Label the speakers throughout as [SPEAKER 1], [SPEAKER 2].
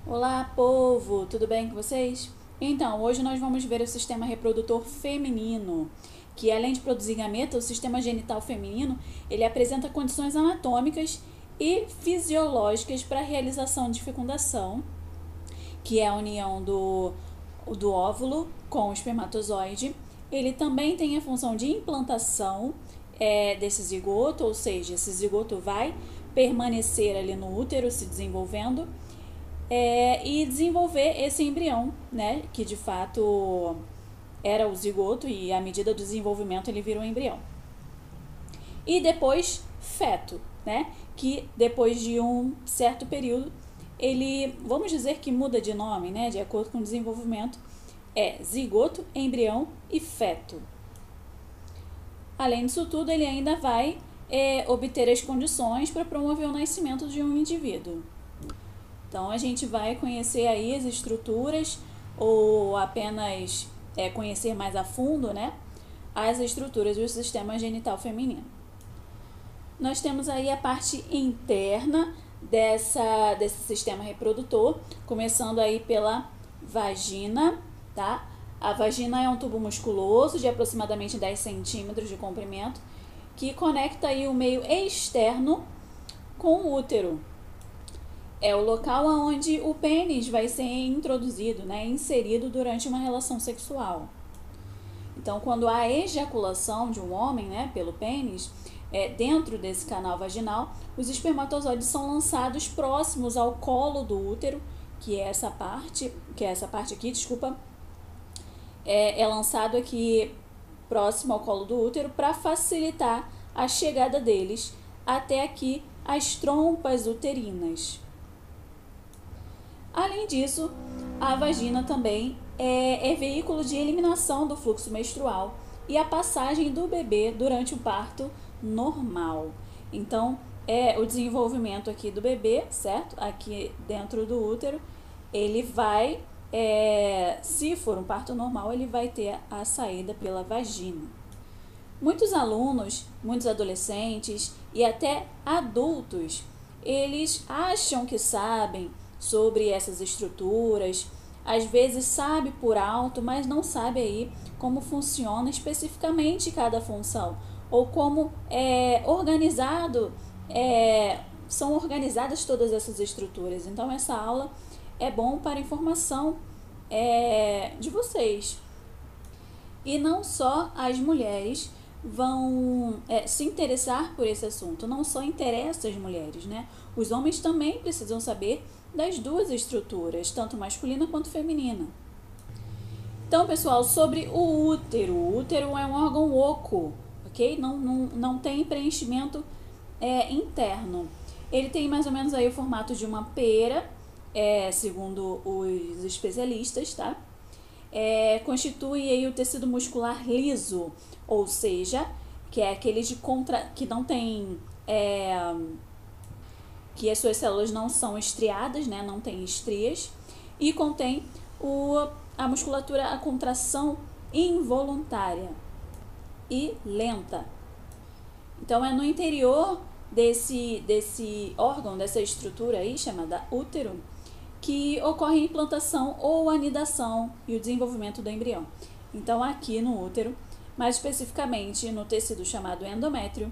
[SPEAKER 1] Olá, povo! Tudo bem com vocês? Então, hoje nós vamos ver o sistema reprodutor feminino, que além de produzir gameta, o sistema genital feminino, ele apresenta condições anatômicas e fisiológicas para a realização de fecundação, que é a união do óvulo com o espermatozoide. Ele também tem a função de implantação desse zigoto, ou seja, esse zigoto vai permanecer ali no útero se desenvolvendo e desenvolver esse embrião, né, que de fato era o zigoto e à medida do desenvolvimento ele vira um embrião. E depois feto, né, que depois de um certo período ele, vamos dizer que muda de nome, né, de acordo com o desenvolvimento, é zigoto, embrião e feto. Além disso tudo, ele ainda vai obter as condições para promover o nascimento de um indivíduo. Então, a gente vai conhecer aí as estruturas ou apenas conhecer mais a fundo, né, as estruturas do sistema genital feminino. Nós temos aí a parte interna desse sistema reprodutor, começando aí pela vagina, tá? A vagina é um tubo musculoso de aproximadamente 10 centímetros de comprimento que conecta aí o meio externo com o útero. É o local onde o pênis vai ser introduzido, né, inserido durante uma relação sexual. Então, quando há ejaculação de um homem, né, pelo pênis, dentro desse canal vaginal, os espermatozoides são lançados próximos ao colo do útero, que é essa parte aqui, desculpa, é lançado aqui próximo ao colo do útero para facilitar a chegada deles até aqui as trompas uterinas. Além disso, a vagina também é veículo de eliminação do fluxo menstrual e a passagem do bebê durante o parto normal. Então, o desenvolvimento aqui do bebê, certo? Aqui dentro do útero, ele vai, se for um parto normal, ele vai ter a saída pela vagina. Muitos alunos, muitos adolescentes e até adultos, eles acham que sabem sobre essas estruturas, às vezes sabe por alto, mas não sabe aí como funciona especificamente cada função, ou como são organizadas todas essas estruturas. Então essa aula é bom para informação de vocês. E não só as mulheres vão se interessar por esse assunto, não só interessa as mulheres, né? Os homens também precisam saber das duas estruturas, tanto masculina quanto feminina. Então, pessoal, sobre o útero. O útero é um órgão oco, ok? Não tem preenchimento interno. Ele tem mais ou menos aí o formato de uma pera, segundo os especialistas, tá? Constitui aí o tecido muscular liso, ou seja, que é aquele que não tem que as suas células não são estriadas, né, não tem estrias, e contém a musculatura, a contração involuntária e lenta. Então, é no interior desse órgão, dessa estrutura aí, chamada útero, que ocorre a implantação ou anidação e o desenvolvimento do embrião. Então, aqui no útero, mais especificamente no tecido chamado endométrio,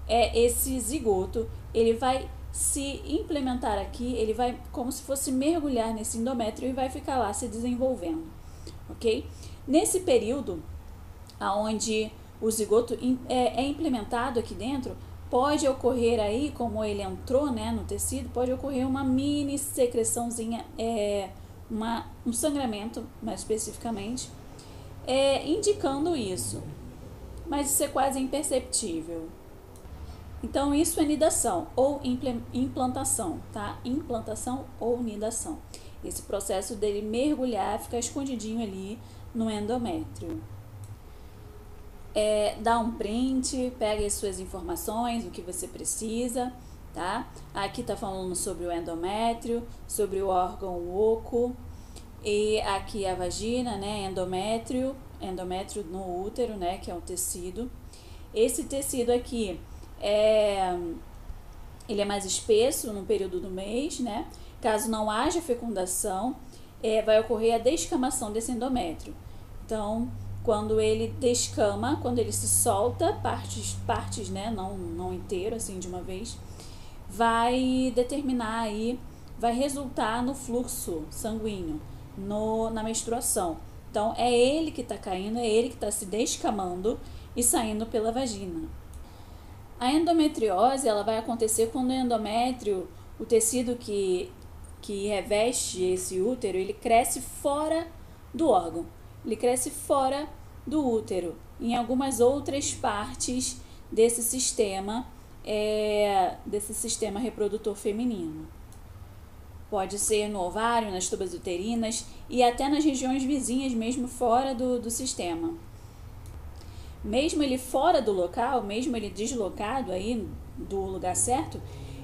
[SPEAKER 1] esse zigoto, ele vai se implementar aqui, ele vai como se fosse mergulhar nesse endométrio e vai ficar lá se desenvolvendo, ok? Nesse período, onde o zigoto é implementado aqui dentro, pode ocorrer aí, como ele entrou, né, no tecido, pode ocorrer uma mini secreçãozinha, um sangramento, mais especificamente, indicando isso, mas isso é quase imperceptível. Então, isso é nidação ou implantação, tá? Implantação ou nidação. Esse processo dele mergulhar, ficar escondidinho ali no endométrio. Dá um print, pega as suas informações, o que você precisa, tá? Aqui tá falando sobre o endométrio, sobre o órgão oco, e aqui a vagina, né? Endométrio no útero, né? Que é um tecido. Esse tecido aqui ele é mais espesso no período do mês, né? Caso não haja fecundação, vai ocorrer a descamação desse endométrio. Então, quando ele descama, quando ele se solta, partes, né, não inteiro, assim, de uma vez, vai determinar aí, vai resultar no fluxo sanguíneo, na menstruação. Então, é ele que está caindo, é ele que está se descamando e saindo pela vagina. A endometriose, ela vai acontecer quando o endométrio, o tecido que reveste esse útero, ele cresce fora do órgão. Ele cresce fora do útero, em algumas outras partes desse sistema reprodutor feminino. Pode ser no ovário, nas tubas uterinas e até nas regiões vizinhas, mesmo fora do sistema. Mesmo ele fora do local, mesmo ele deslocado aí do lugar certo,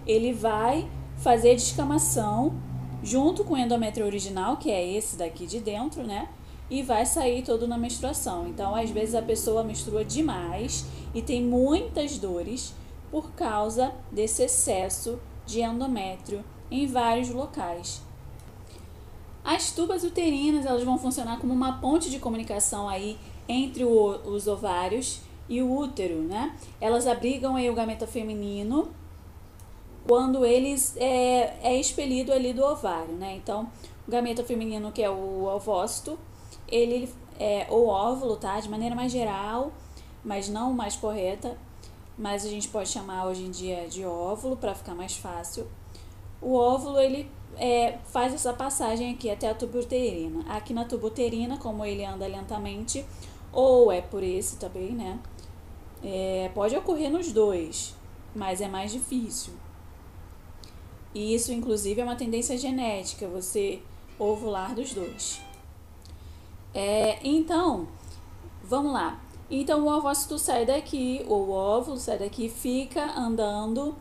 [SPEAKER 1] ele vai fazer a descamação junto com o endométrio original, que é esse daqui de dentro, né? E vai sair todo na menstruação. Então, às vezes a pessoa menstrua demais e tem muitas dores por causa desse excesso de endométrio em vários locais. As tubas uterinas, elas vão funcionar como uma ponte de comunicação aí entre os ovários e o útero, né? Elas abrigam aí o gameta feminino quando eles é expelido ali do ovário, né? Então, o gameta feminino, que é o ovócito, ele é o óvulo, tá? De maneira mais geral, mas não mais correta, mas a gente pode chamar hoje em dia de óvulo para ficar mais fácil. O óvulo, ele faz essa passagem aqui até a tuba uterina. Aqui na tuba uterina, como ele anda lentamente, ou por esse também, né? Pode ocorrer nos dois, mas é mais difícil. E isso, inclusive, é uma tendência genética, você ovular dos dois. Então, vamos lá. Então, o ovócito sai daqui, ou o óvulo sai daqui, fica andando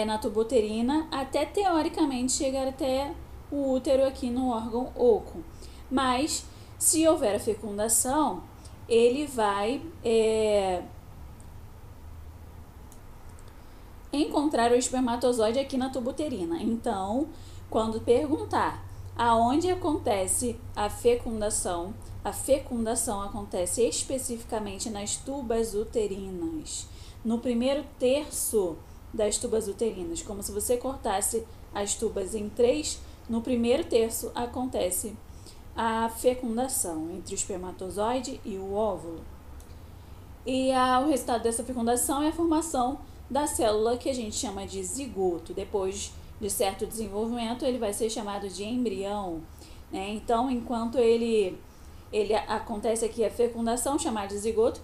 [SPEAKER 1] na tuba uterina até, teoricamente, chegar até o útero aqui no órgão oco. Mas, se houver a fecundação, ele vai encontrar o espermatozoide aqui na tuba uterina. Então, quando perguntar aonde acontece a fecundação acontece especificamente nas tubas uterinas, no primeiro terço das tubas uterinas, como se você cortasse as tubas em 3, no primeiro terço acontece a fecundação entre o espermatozoide e o óvulo. E o resultado dessa fecundação é a formação da célula que a gente chama de zigoto. Depois de certo desenvolvimento, ele vai ser chamado de embrião, né? Então, enquanto ele acontece aqui a fecundação, chamada de zigoto,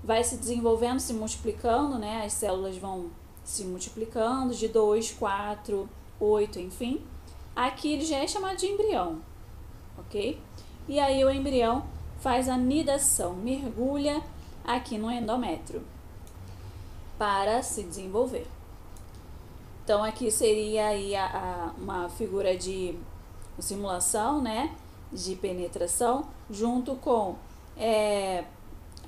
[SPEAKER 1] vai se desenvolvendo, se multiplicando, né? As células vão se multiplicando de 2, 4, 8, enfim. Aqui ele já é chamado de embrião, ok? E aí o embrião faz a nidação, mergulha aqui no endométrio para se desenvolver. Então, aqui seria aí uma figura de simulação, né, de penetração, junto com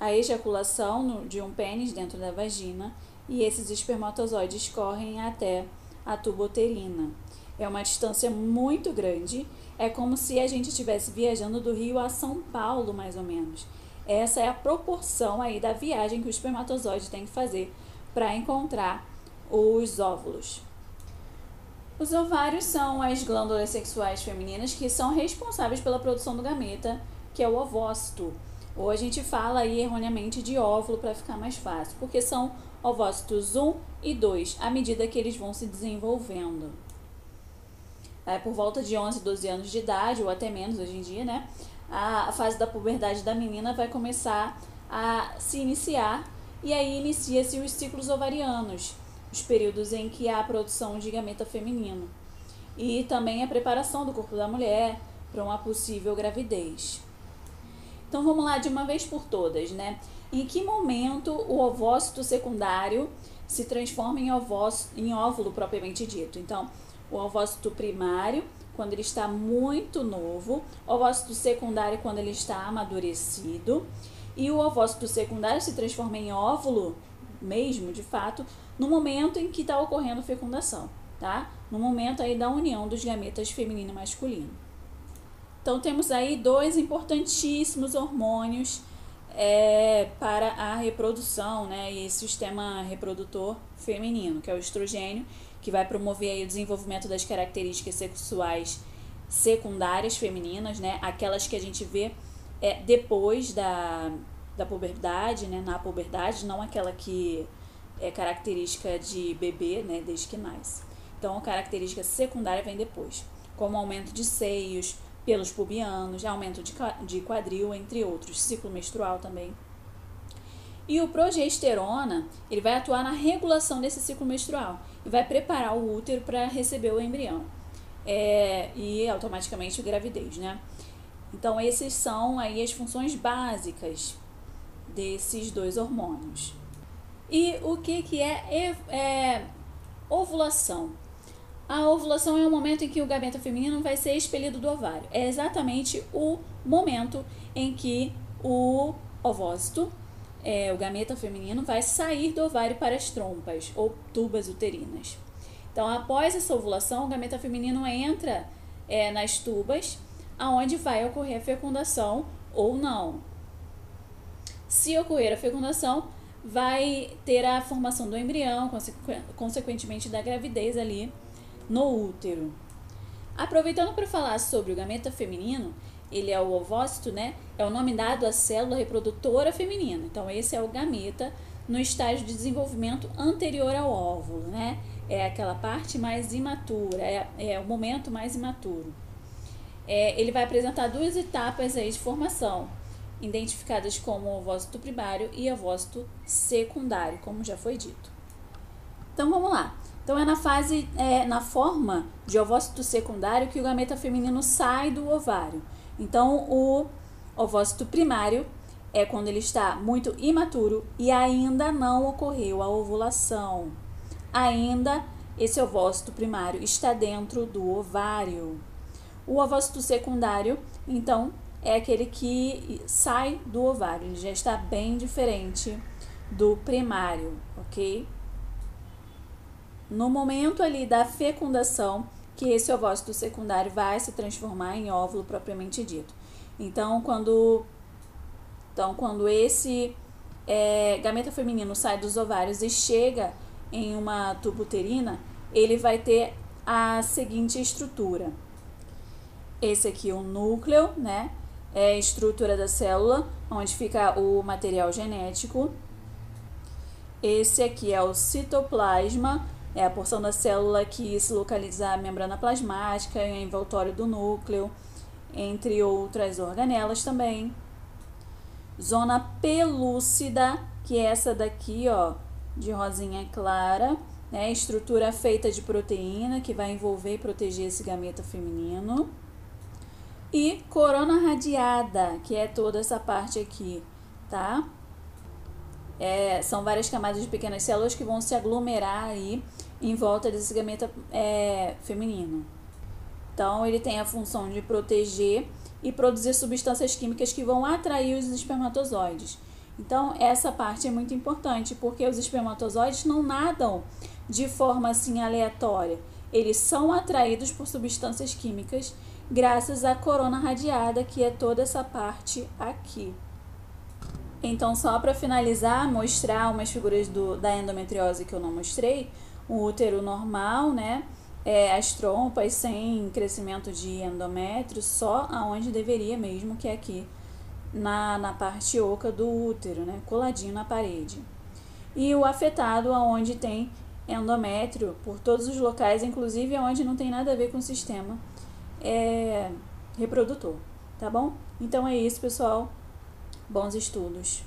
[SPEAKER 1] a ejaculação de um pênis dentro da vagina, e esses espermatozoides correm até a tuba uterina. É uma distância muito grande, é como se a gente estivesse viajando do Rio a São Paulo, mais ou menos. Essa é a proporção aí da viagem que o espermatozoide tem que fazer para encontrar os óvulos. Os ovários são as glândulas sexuais femininas que são responsáveis pela produção do gameta, que é o ovócito. Ou a gente fala aí erroneamente de óvulo para ficar mais fácil, porque são ovócitos 1 e 2, à medida que eles vão se desenvolvendo. Por volta de 11, 12 anos de idade, ou até menos hoje em dia, né? A fase da puberdade da menina vai começar a se iniciar, e aí inicia-se os ciclos ovarianos, os períodos em que há a produção de gameta feminino, e também a preparação do corpo da mulher para uma possível gravidez. Então vamos lá de uma vez por todas, né? Em que momento o ovócito secundário se transforma em óvulo propriamente dito? Então, o ovócito primário, quando ele está muito novo, o ovócito secundário, quando ele está amadurecido, e o ovócito secundário se transforma em óvulo mesmo, de fato, no momento em que está ocorrendo fecundação, tá? no momento aí da união dos gametas feminino e masculino. Então temos aí dois importantíssimos hormônios para a reprodução, né, e sistema reprodutor feminino, que é o estrogênio, que vai promover aí o desenvolvimento das características sexuais secundárias femininas, né, aquelas que a gente vê depois da puberdade, né, na puberdade, não aquela que é característica de bebê, né, desde que nasce. Então a característica secundária vem depois, como aumento de seios, pelos pubianos, aumento de quadril, entre outros, ciclo menstrual também. E o progesterona, ele vai atuar na regulação desse ciclo menstrual e vai preparar o útero para receber o embrião e automaticamente a gravidez, né? Então esses são aí as funções básicas desses dois hormônios. E o que é ovulação? A ovulação é o momento em que o gameta feminino vai ser expelido do ovário. É exatamente o momento em que o ovócito, o gameta feminino, vai sair do ovário para as trompas ou tubas uterinas. Então, após essa ovulação, o gameta feminino entra nas tubas, aonde vai ocorrer a fecundação ou não. Se ocorrer a fecundação, vai ter a formação do embrião, consequentemente da gravidez ali no útero. Aproveitando para falar sobre o gameta feminino, ele é o ovócito, né? É o nome dado à célula reprodutora feminina. Então, esse é o gameta no estágio de desenvolvimento anterior ao óvulo, né? É aquela parte mais imatura, é o momento mais imaturo. Ele vai apresentar duas etapas aí de formação, identificadas como ovócito primário e ovócito secundário, como já foi dito. Então, vamos lá. Então, na forma de ovócito secundário que o gameta feminino sai do ovário. Então, o ovócito primário é quando ele está muito imaturo e ainda não ocorreu a ovulação. Ainda esse ovócito primário está dentro do ovário. O ovócito secundário, então, é aquele que sai do ovário. Ele já está bem diferente do primário, ok? No momento ali da fecundação, que esse ovócito secundário vai se transformar em óvulo propriamente dito. Então, quando esse gameta feminino sai dos ovários e chega em uma tuba uterina, ele vai ter a seguinte estrutura. Esse aqui é o núcleo, né? É a estrutura da célula, onde fica o material genético. Esse aqui é o citoplasma, é a porção da célula que se localiza a membrana plasmática, o envoltório do núcleo, entre outras organelas também. Zona pelúcida, que é essa daqui, ó, de rosinha clara, né? Estrutura feita de proteína, que vai envolver e proteger esse gameta feminino. E corona radiada, que é toda essa parte aqui, tá? São várias camadas de pequenas células que vão se aglomerar aí em volta desse gameta feminino. Então, ele tem a função de proteger e produzir substâncias químicas que vão atrair os espermatozoides. Então, essa parte é muito importante, porque os espermatozoides não nadam de forma assim aleatória. Eles são atraídos por substâncias químicas graças à corona radiada, que é toda essa parte aqui. Então, só para finalizar, mostrar umas figuras da endometriose que eu não mostrei. O útero normal, né? As trompas sem crescimento de endométrio, só aonde deveria mesmo, que é aqui na parte oca do útero, né? Coladinho na parede. E o afetado, aonde tem endométrio por todos os locais, inclusive aonde não tem nada a ver com o sistema reprodutor, tá bom? Então é isso, pessoal. Bons estudos.